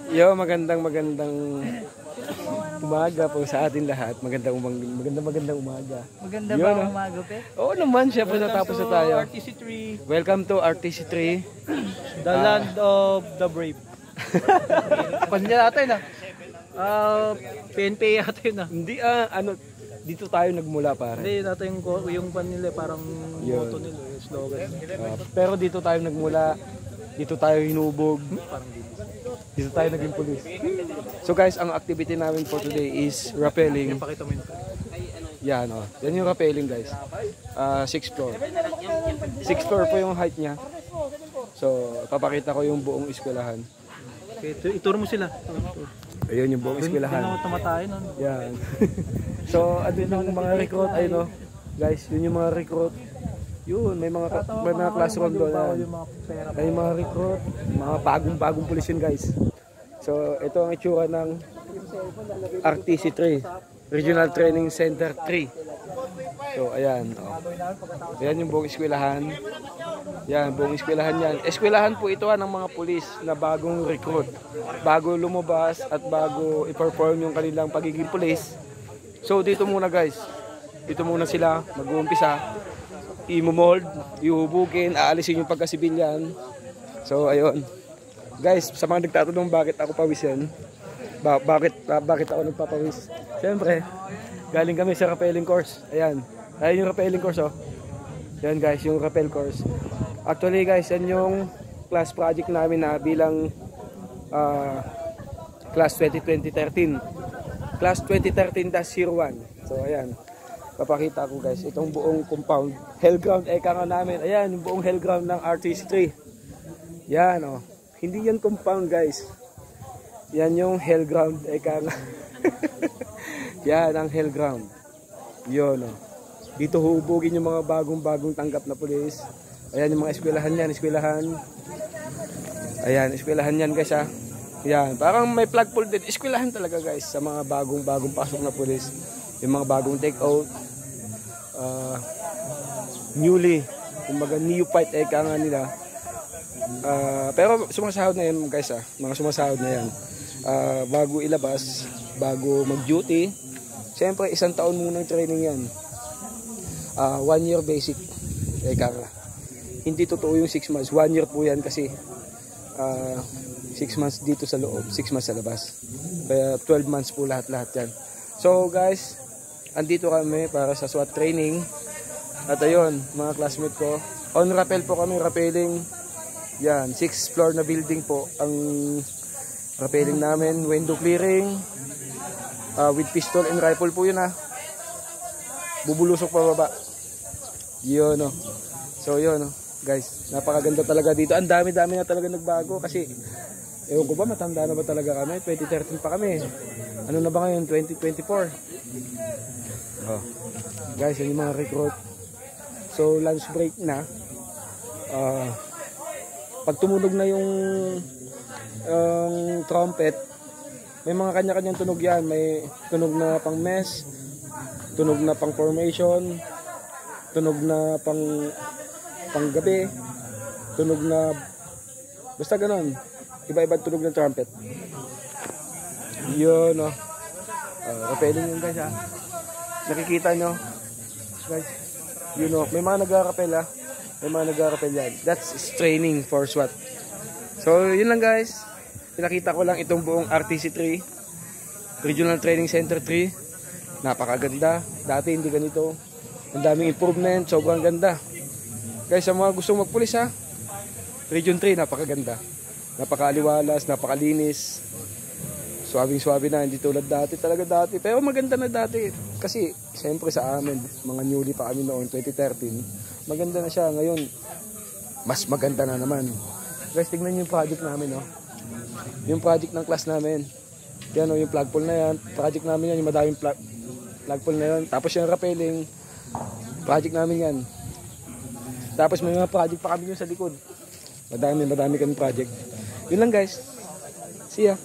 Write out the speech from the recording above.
Yo, magandang umaga po sa atin lahat. Magandang umaga. Maganda ba ang umaga, pe? Oo naman, syempre natapos na tayo. RTC3. Welcome to RTC3. The land of the brave. Panya natin PNP natin Hindi dito tayo nagmula pare. Hindi natin yung pan nila parang motto nila, yung slogan. Pero dito tayo nagmula. Dito tayo hinubog. Parang dito tayo naging police. So guys, ang activity namin for today is rappelling. Pakita mo yun. Yan yan yung rappelling guys. 6th floor. 6th floor po yung height niya. So, papakita ko yung buong eskwelahan. Okay, ituro mo sila. Ayun yung buong eskwelahan. Doon ako tumatayin. Yan. So, andun yung mga recruit. Ayun guys, yun yung mga recruit. Yun, may mga classroom doon. May mga recruit, mga bagong pulis yun guys. So, ito ang itsura ng RTC3, Regional Training Center 3. So, ayan. Ayan yung buong eskwelahan. Yan, buong eskwelahan yan. Eskwelahan po ito ng mga pulis na bagong recruit. Bago lumabas at bago i-perform yung kanilang pagiging pulis. So, dito muna guys. Dito muna sila mag-uumpisa. I-mold, ihubugin, aalisin yung pagkasibilyan. So, ayun. Guys, sa mga nagtatanong bakit ako pawisin, bakit ako nagpapawis? Siyempre, galing kami sa rappelling course. Ayan. Ayan yung rappelling course, Ayan guys, yung rappel course. Actually guys, yan yung class project namin na bilang class 2013. Class 2013-01. So, ayan. Papakita ko guys, itong buong compound. Hellground, eka nga namin. Ayan, yung buong hellground ng RTC3. Yan, Hindi yan compound guys. Yan yung hellground, eka nga. Yan ang hellground. Yun, Dito hubugin yung mga bagong tanggap na pulis. Ayan yung mga eskwelahan yan, Ayan, eskwelahan yan guys, Yan, parang may flagpole din. Eskwelahan talaga guys, sa mga bagong pasok na pulis. Yung mga bagong take out. Newly, kumbaga neophyte eka nga nila. Pero sumasahod na yan guys, mga sumasahod na yan. Bago ilabas, bago mag-duty, siyempre 1 taon munang training yan. 1 year basic eka nga. Hindi totoo yung 6 months, 1 year po yan kasi 6 months dito sa loob, 6 months sa labas. Kaya 12 months po lahat yan. So guys, andito kami para sa SWAT training. At ayun, mga classmate ko, on rappel po kami, rappelling. Yan, 6th floor na building po ang rappelling namin. Window clearing, with pistol and rifle po yun bubulusok pa baba. Yun So yun guys, napakaganda talaga dito. Ang dami na talaga nagbago kasi ewan ko ba, matanda na ba talaga kami? 2013 pa kami. Ano na ba ngayon? 2024. Guys, yan yung mga recruit. So, lunch break na. Pag tumunog na yung trumpet, may mga kanya-kanyang tunog yan. May tunog na pang mess, tunog na pang formation, tunog na pang gabi, tunog na basta ganon. Iba-iba tunog ng trumpet. Yun, rappelling yun guys, Nakikita nyo, guys. May mga nag-rappel, May mga nag-rappel yan. That's training for SWAT. So, yun lang guys. Pinakita ko lang itong buong RTC3, Regional Training Center 3. Napakaganda. Dati hindi ganito. Ang daming improvement. Sobrang ganda. Guys, sa mga gustong magpulis, Region 3, napakaganda. Napakaaliwalas, napakalinis. Suwabing-suwabe na, hindi tulad dati. Talaga dati. Pero maganda na dati. Kasi, siyempre sa amin, mga newly pa kami noon, 2013, maganda na siya. Ngayon, mas maganda na naman. Guys, tignan yung project namin, Yung project ng class namin. Yan, yung flagpole na yan. Project namin yan, yung madaming flagpole na yan. Tapos yung rappelling, project namin yan. Tapos may mga project pa kami yun sa likod. Madami kami project. Yun lang guys. See ya.